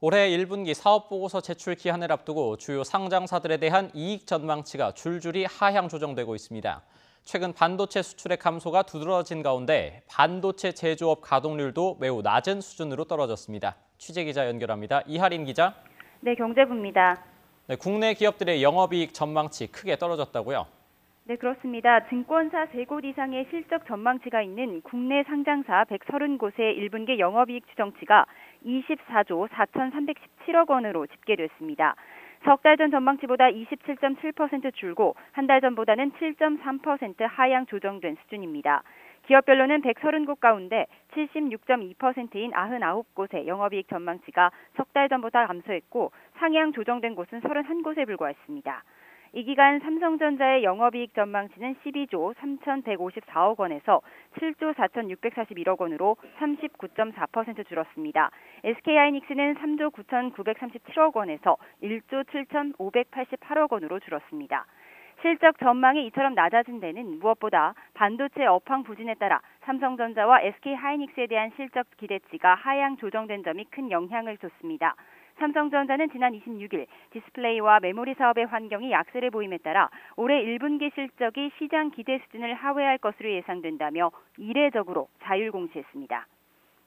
올해 1분기 사업보고서 제출 기한을 앞두고 주요 상장사들에 대한 이익 전망치가 줄줄이 하향 조정되고 있습니다. 최근 반도체 수출의 감소가 두드러진 가운데 반도체 제조업 가동률도 매우 낮은 수준으로 떨어졌습니다. 취재기자 연결합니다. 이하린 기자. 네, 경제부입니다. 네, 국내 기업들의 영업이익 전망치 크게 떨어졌다고요? 네, 그렇습니다. 증권사 3곳 이상의 실적 전망치가 있는 국내 상장사 130곳의 1분기 영업이익 추정치가 24조 4,317억 원으로 집계됐습니다. 석 달 전 전망치보다 27.7% 줄고 한 달 전보다는 7.3% 하향 조정된 수준입니다. 기업별로는 130곳 가운데 76.2%인 99곳의 영업이익 전망치가 석 달 전보다 감소했고 상향 조정된 곳은 31곳에 불과했습니다. 이 기간 삼성전자의 영업이익 전망치는 12조 3,154억 원에서 7조 4,641억 원으로 39.4% 줄었습니다. SK하이닉스는 3조 9,937억 원에서 1조 7,588억 원으로 줄었습니다. 실적 전망이 이처럼 낮아진 데는 무엇보다 반도체 업황 부진에 따라 삼성전자와 SK하이닉스에 대한 실적 기대치가 하향 조정된 점이 큰 영향을 줬습니다. 삼성전자는 지난 26일 디스플레이와 메모리 사업의 환경이 약세를 보임에 따라 올해 1분기 실적이 시장 기대 수준을 하회할 것으로 예상된다며 이례적으로 자율 공시했습니다.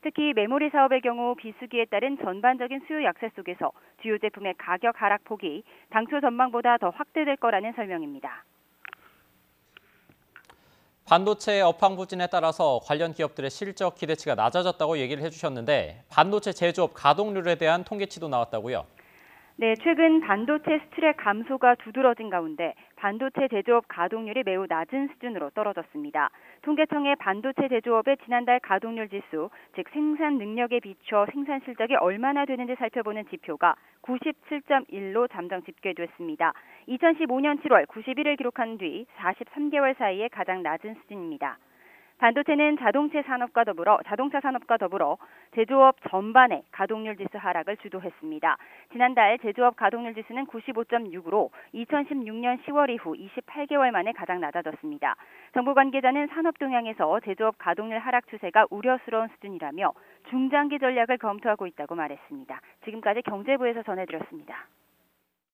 특히 메모리 사업의 경우 비수기에 따른 전반적인 수요 약세 속에서 주요 제품의 가격 하락폭이 당초 전망보다 더 확대될 거라는 설명입니다. 반도체 업황 부진에 따라서 관련 기업들의 실적 기대치가 낮아졌다고 얘기를 해주셨는데 반도체 제조업 가동률에 대한 통계치도 나왔다고요? 네, 최근 반도체 수출의 감소가 두드러진 가운데 반도체 제조업 가동률이 매우 낮은 수준으로 떨어졌습니다. 통계청의 반도체 제조업의 지난달 가동률 지수, 즉 생산 능력에 비춰 생산 실적이 얼마나 되는지 살펴보는 지표가 97.1로 잠정 집계됐습니다. 2015년 7월 91을 기록한 뒤 43개월 사이에 가장 낮은 수준입니다. 반도체는 자동차 산업과 더불어 제조업 전반의 가동률 지수 하락을 주도했습니다. 지난달 제조업 가동률 지수는 95.6으로 2016년 10월 이후 28개월 만에 가장 낮아졌습니다. 정부 관계자는 산업 동향에서 제조업 가동률 하락 추세가 우려스러운 수준이라며 중장기 전략을 검토하고 있다고 말했습니다. 지금까지 경제부에서 전해드렸습니다.